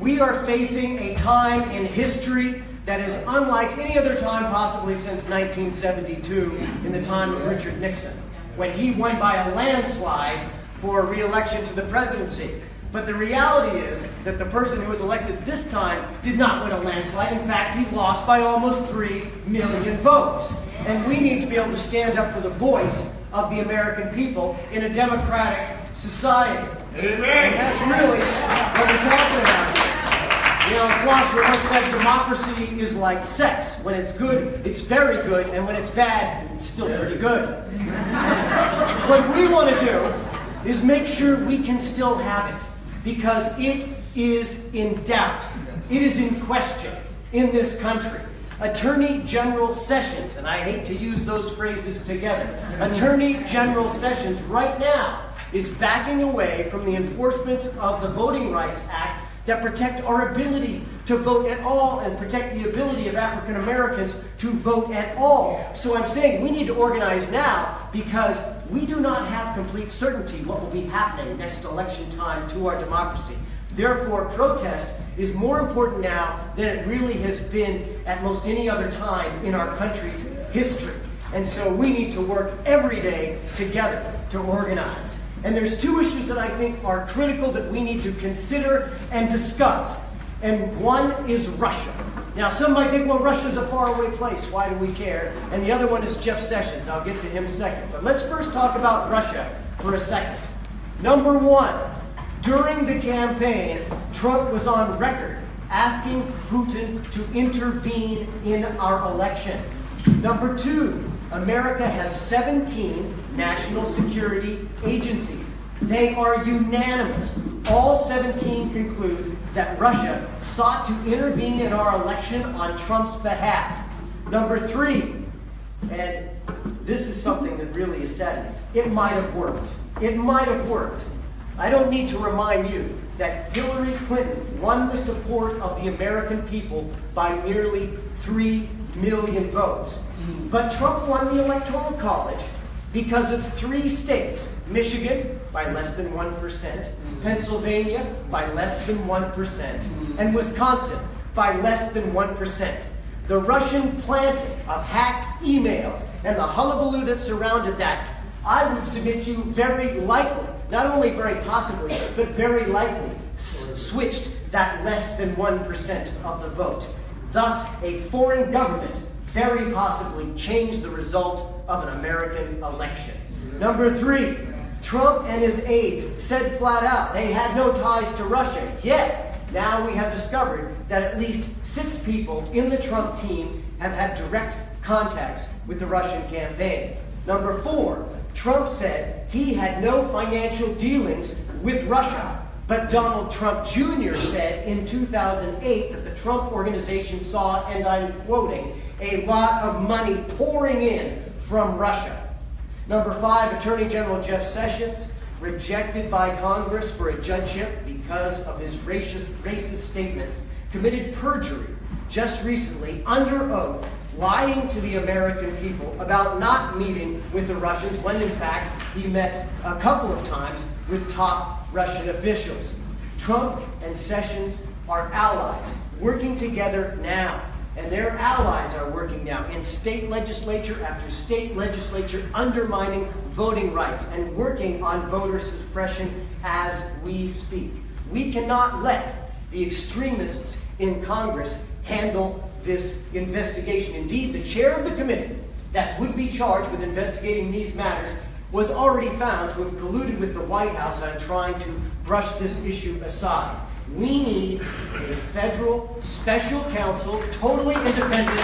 We are facing a time in history that is unlike any other time possibly since 1972 in the time of Richard Nixon, when he won by a landslide for re-election to the presidency. But the reality is that the person who was elected this time did not win a landslide. In fact, he lost by almost 3 million votes. And we need to be able to stand up for the voice of the American people in a democratic society. Amen. And that's really what we're talking about here. You know, a philosopher once said democracy is like sex. When it's good, it's very good, and when it's bad, it's still pretty good. What we want to do is make sure we can still have it, because it is in doubt. It is in question in this country. Attorney General Sessions, and I hate to use those phrases together, Attorney General Sessions right now is backing away from the enforcements of the Voting Rights Act that protect our ability to vote at all and protect the ability of African Americans to vote at all. So I'm saying we need to organize now, because we do not have complete certainty what will be happening next election time to our democracy. Therefore, protest is more important now than it really has been at most any other time in our country's history. And so we need to work every day together to organize. And there's 2 issues that I think are critical that we need to consider and discuss. And one is Russia. Now, some might think, well, Russia's a faraway place. Why do we care? And the other one is Jeff Sessions. I'll get to him second. But let's first talk about Russia for a second. Number 1, during the campaign, Trump was on record asking Putin to intervene in our election. Number 2, America has 17 national security agencies. They are unanimous. All 17 conclude that Russia sought to intervene in our election on Trump's behalf. Number 3, and this is something that really is saddening, it might have worked. It might have worked. I don't need to remind you that Hillary Clinton won the support of the American people by nearly 3 million votes. But Trump won the Electoral College because of 3 states, Michigan by less than 1%, Pennsylvania by less than 1%, and Wisconsin by less than 1%. The Russian planting of hacked emails and the hullabaloo that surrounded that, I would submit to you, very likely, not only very possibly, but very likely switched that less than 1% of the vote. Thus, a foreign government very possibly changed the result of an American election. Number 3, Trump and his aides said flat out they had no ties to Russia. Yet, now we have discovered that at least 6 people in the Trump team have had direct contacts with the Russian campaign. Number 4, Trump said he had no financial dealings with Russia. But Donald Trump Jr. said in 2008 that the Trump organization saw, and I'm quoting, a lot of money pouring in from Russia. Number 5, Attorney General Jeff Sessions, rejected by Congress for a judgeship because of his racist statements, committed perjury just recently under oath, lying to the American people about not meeting with the Russians when in fact he met a couple of times with top Russian officials. Trump and Sessions are allies, working together now. And their allies are working now in state legislature after state legislature, undermining voting rights and working on voter suppression as we speak. We cannot let the extremists in Congress handle this investigation. Indeed, the chair of the committee that would be charged with investigating these matters was already found to have colluded with the White House on trying to brush this issue aside. We need a federal special counsel, totally independent.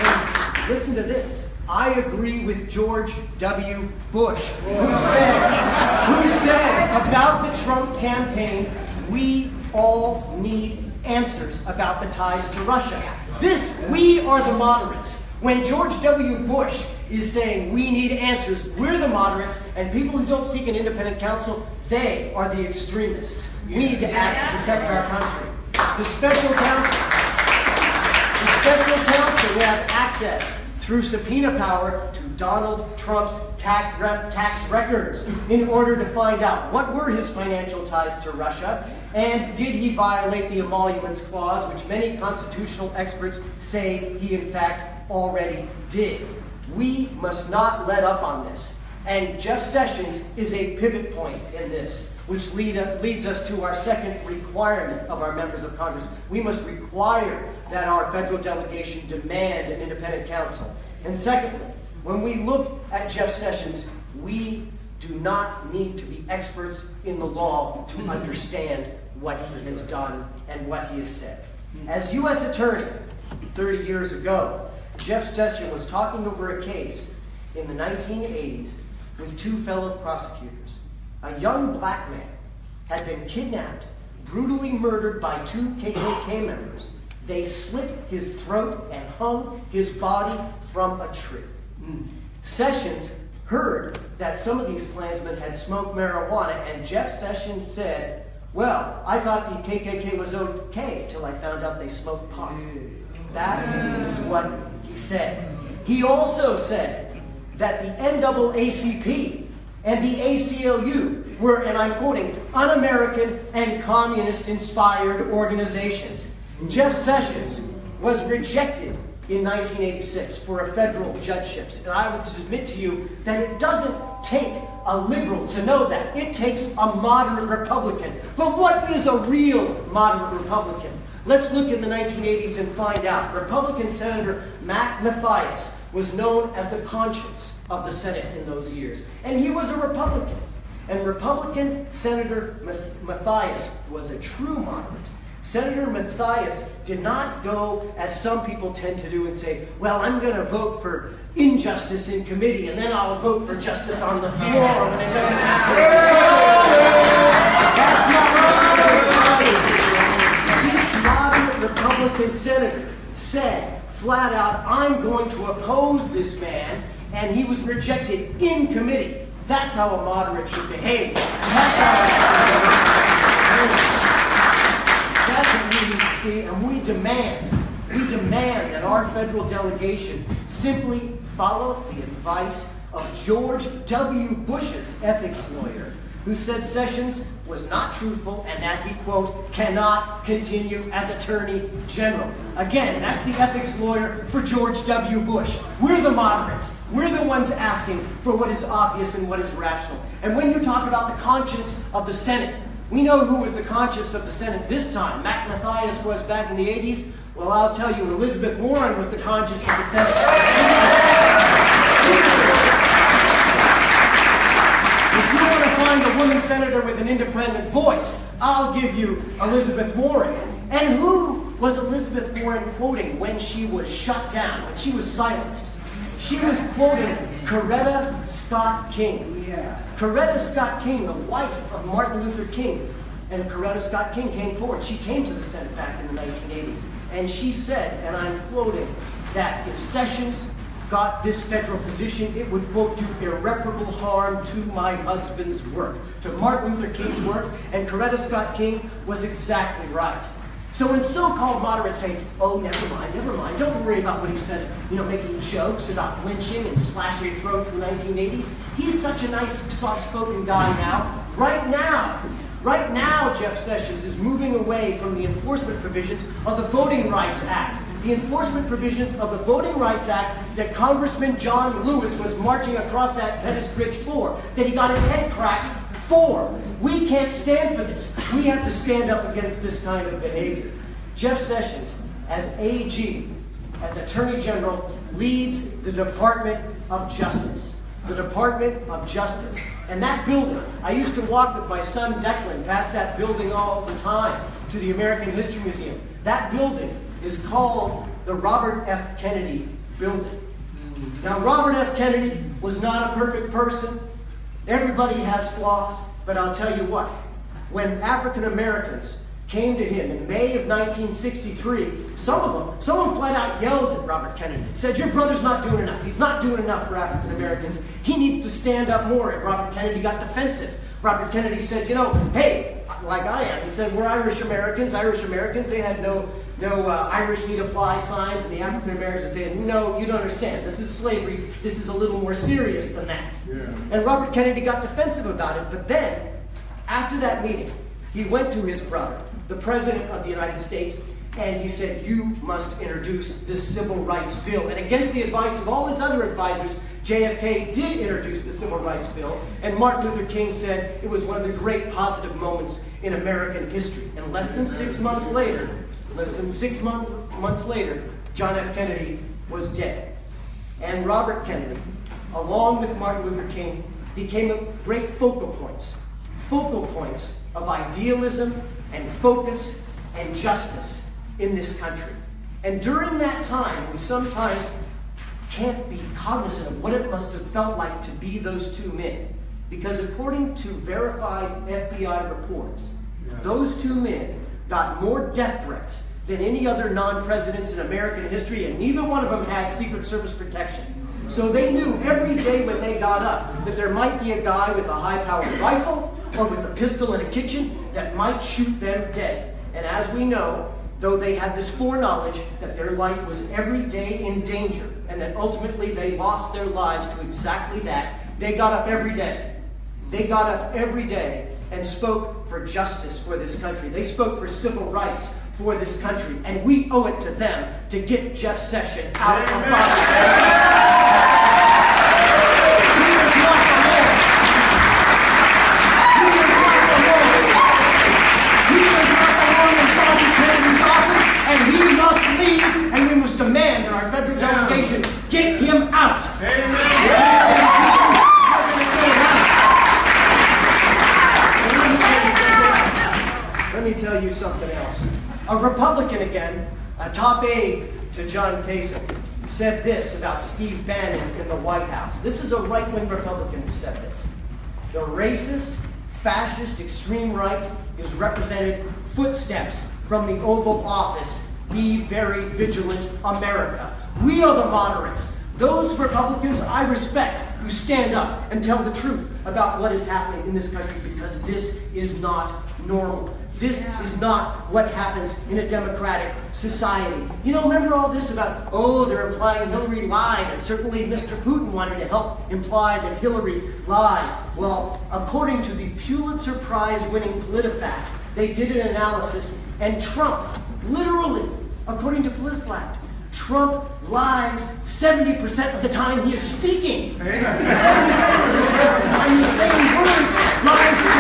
And listen to this. I agree with George W. Bush, who said about the Trump campaign, we all need answers about the ties to Russia. We are the moderates. When George W. Bush is saying we need answers, we're the moderates, and people who don't seek an independent counsel, they are the extremists. We need to act to protect our country. The special counsel will have access threw subpoena power to Donald Trump's tax records in order to find out what were his financial ties to Russia, and did he violate the Emoluments Clause, which many constitutional experts say he in fact already did. We must not let up on this. And Jeff Sessions is a pivot point in this, which leads us to our second requirement of our members of Congress. We must require that our federal delegation demand an independent counsel. And secondly, when we look at Jeff Sessions, we do not need to be experts in the law to understand what he has done and what he has said. As U.S. Attorney 30 years ago, Jeff Sessions was talking over a case in the 1980s with two fellow prosecutors. A young black man had been kidnapped, brutally murdered by two KKK members. They slit his throat and hung his body from a tree. Sessions heard that some of these Klansmen had smoked marijuana, and Jeff Sessions said, well, I thought the KKK was okay till I found out they smoked pot. That is what he said. He also said that the NAACP and the ACLU were, and I'm quoting, un-American and communist-inspired organizations. Jeff Sessions was rejected in 1986 for a federal judgeship. And I would submit to you that it doesn't take a liberal to know that. It takes a moderate Republican. But what is a real moderate Republican? Let's look in the 1980s and find out. Republican Senator Matt Mathias was known as the conscience of the Senate in those years. And he was a Republican. And Republican Senator Mathias was a true moderate. Senator Mathias did not go, as some people tend to do, and say, well, I'm going to vote for injustice in committee, and then I'll vote for justice on the floor when it doesn't happen. That's not what This moderate Republican senator said flat out, I'm going to oppose this man, and he was rejected in committee. That's how a moderate should behave. That's what we need to see, and we demand that our federal delegation simply follow the advice of George W. Bush's ethics lawyer, who said Sessions was not truthful and that he, quote, cannot continue as Attorney General. Again, that's the ethics lawyer for George W. Bush. We're the moderates. We're the ones asking for what is obvious and what is rational. And when you talk about the conscience of the Senate, we know who was the conscience of the Senate this time. Matt Mathias was back in the 80s. Well, I'll tell you, Elizabeth Warren was the conscience of the Senate. If you want to find a woman senator with an independent voice, I'll give you Elizabeth Warren. And who was Elizabeth Warren quoting when she was shut down, when she was silenced? She was quoting Coretta Scott King. Coretta Scott King, the wife of Martin Luther King. And Coretta Scott King came forward. She came to the Senate back in the 1980s. And she said, and I'm quoting, that if Sessions got this federal position, it would, quote, do irreparable harm to my husband's work, to Martin Luther King's work. And Coretta Scott King was exactly right. So when so-called moderates say, oh, never mind, don't worry about what he said, making jokes about lynching and slashing throats in the 1980s. He's such a nice, soft-spoken guy now. Right now, Jeff Sessions is moving away from the enforcement provisions of the Voting Rights Act. The enforcement provisions of the Voting Rights Act that Congressman John Lewis was marching across that Pettus Bridge for, that he got his head cracked for. We can't stand for this. We have to stand up against this kind of behavior. Jeff Sessions, as AG, as Attorney General, leads the Department of Justice. The Department of Justice. And that building, I used to walk with my son Declan past that building all the time to the American History Museum. That building is called the Robert F. Kennedy Building. Now, Robert F. Kennedy was not a perfect person. Everybody has flaws, but I'll tell you what, when African Americans came to him in May of 1963, some of them flat out yelled at Robert Kennedy, said, your brother's not doing enough. He's not doing enough for African Americans. He needs to stand up more. And Robert Kennedy got defensive. Robert Kennedy said, hey, like I am, he said, we're Irish Americans. They had no no Irish need apply signs, and the African Americans are saying, no, you don't understand. This is slavery. This is a little more serious than that. Yeah. And Robert Kennedy got defensive about it, but then, after that meeting, he went to his brother, the President of the United States, and he said, you must introduce this Civil Rights Bill. And against the advice of all his other advisors, JFK did introduce the Civil Rights Bill, and Martin Luther King said it was one of the great positive moments in American history. And less than 6 months later, John F. Kennedy was dead. And Robert Kennedy, along with Martin Luther King, became great focal points of idealism and focus and justice in this country. And during that time, we sometimes can't be cognizant of what it must have felt like to be those two men. Because according to verified FBI reports, those two men got more death threats than any other non-presidents in American history, and neither one of them had Secret Service protection. So they knew every day when they got up that there might be a guy with a high-powered rifle or with a pistol in a kitchen that might shoot them dead. And as we know, though they had this foreknowledge that their life was every day in danger, and that ultimately they lost their lives to exactly that, they got up every day. They got up every day and spoke for justice for this country. They spoke for civil rights for this country. And we owe it to them to get Jeff Sessions out of office. And we must demand that our federal delegation get him out. Let me tell you something else. A Republican again, a top aide to John Kasich, said this about Steve Bannon in the White House. This is a right-wing Republican who said this. The racist, fascist, extreme right is represented footsteps from the Oval Office. Be very vigilant, America. We are the moderates. Those Republicans I respect who stand up and tell the truth about what is happening in this country, because this is not normal. This is not what happens in a democratic society. You know, remember all this about, oh, they're implying Hillary lied, and certainly Mr. Putin wanted to help imply that Hillary lied. Well, according to the Pulitzer Prize-winning PolitiFact, they did an analysis, and Trump, literally, according to PolitiFact, Trump lies 70% of the time he is speaking. 70% of the time he's saying words, lies are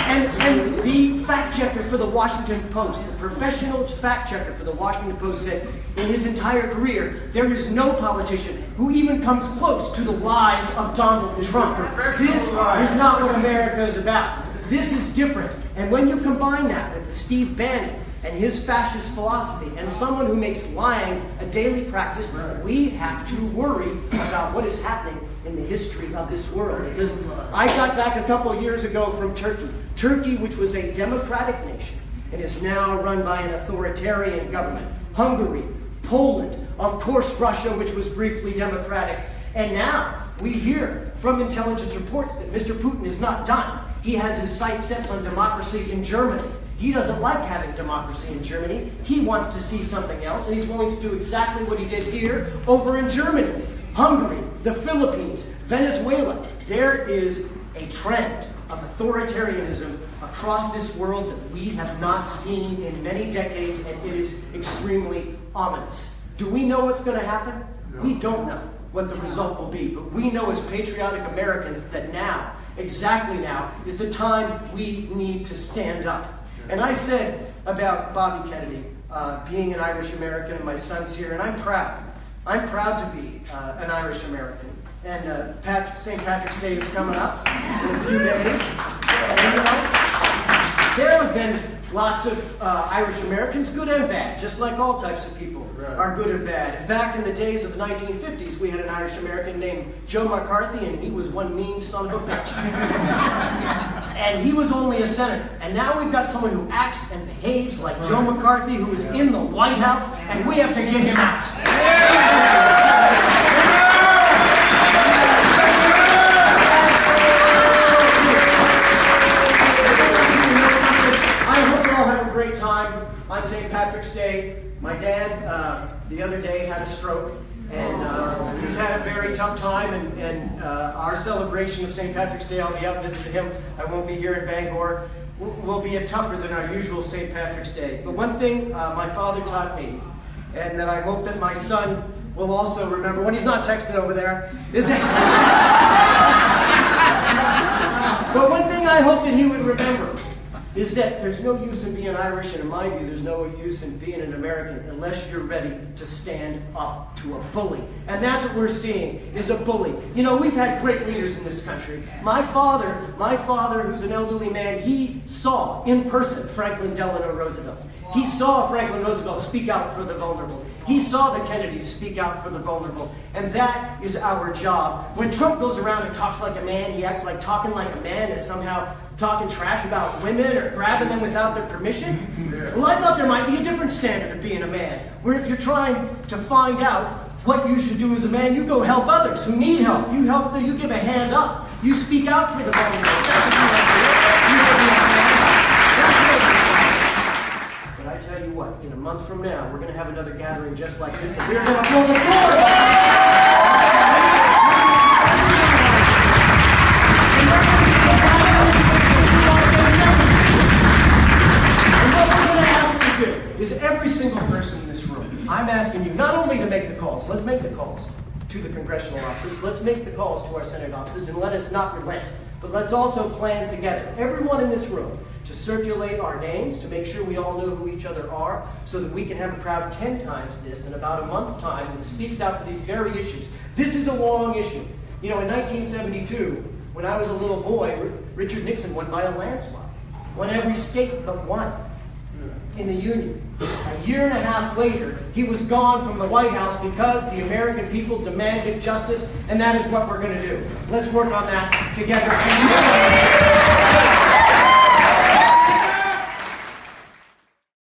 and the fact checker for the Washington Post, the professional fact checker for the Washington Post, said in his entire career, there is no politician who even comes close to the lies of Donald Trump. This is not what America is about. This is different. And when you combine that with Steve Bannon and his fascist philosophy, and someone who makes lying a daily practice, we have to worry about what is happening in the history of this world. Because I got back a couple of years ago from Turkey. Turkey, which was a democratic nation, and is now run by an authoritarian government. Hungary, Poland, of course Russia, which was briefly democratic. And now we hear from intelligence reports that Mr. Putin is not done. He has his sights set on democracy in Germany. He doesn't like having democracy in Germany. He wants to see something else, and he's willing to do exactly what he did here over in Germany. Hungary, the Philippines, Venezuela. There is a trend of authoritarianism across this world that we have not seen in many decades, and it is extremely ominous. Do we know what's going to happen? No. We don't know what the result will be, but we know as patriotic Americans that now, exactly now, is the time we need to stand up. And I said about Bobby Kennedy being an Irish American, and my son's here, and I'm proud. I'm proud to be an Irish American. And St. Patrick's Day is coming up in a few days. And, you know, there have been lots of Irish Americans, good and bad, just like all types of people are good and bad. Back in the days of the 1950s, we had an Irish American named Joe McCarthy, and he was one mean son of a bitch. And he was only a senator. And now we've got someone who acts and behaves like Joe McCarthy, who is in the White House, and we have to get him out. I hope you all have a great time on St. Patrick's Day. had a stroke, and he's had a very tough time, and our celebration of St. Patrick's Day, I'll be out visiting him. I won't be here in Bangor. Will be tougher than our usual St. Patrick's Day. But one thing my father taught me, and that I hope that my son will also remember, when he's not texting over there, is that... But one thing I hope that he would remember is that there's no use in being Irish, and in my view, there's no use in being an American unless you're ready to stand up to a bully. And that's what we're seeing, is a bully. You know, we've had great leaders in this country. My father, who's an elderly man, he saw in person Franklin Delano Roosevelt. He saw Franklin Roosevelt speak out for the vulnerable. He saw the Kennedys speak out for the vulnerable. And that is our job. When Trump goes around and talks like a man, he acts like talking like a man is somehow talking trash about women or grabbing them without their permission. Well, I thought there might be a different standard of being a man, where if you're trying to find out what you should do as a man, you go help others who need help. You help them, you give a hand up. You speak out for the vulnerable. That's what you have to do. You have to be a man. But I tell you what, in a month from now, we're going to have another gathering just like this, and we're going to pull the floor. Is every single person in this room, I'm asking you not only to make the calls, let's make the calls to the congressional offices, let's make the calls to our Senate offices, and let us not relent, but let's also plan together, everyone in this room, to circulate our names, to make sure we all know who each other are, so that we can have a crowd 10 times this in about a month's time that speaks out for these very issues. This is a long issue. You know, in 1972, when I was a little boy, Richard Nixon won by a landslide. Won every state but one in the Union. A year and a half later, he was gone from the White House because the American people demanded justice, and that is what we're going to do. Let's work on that together.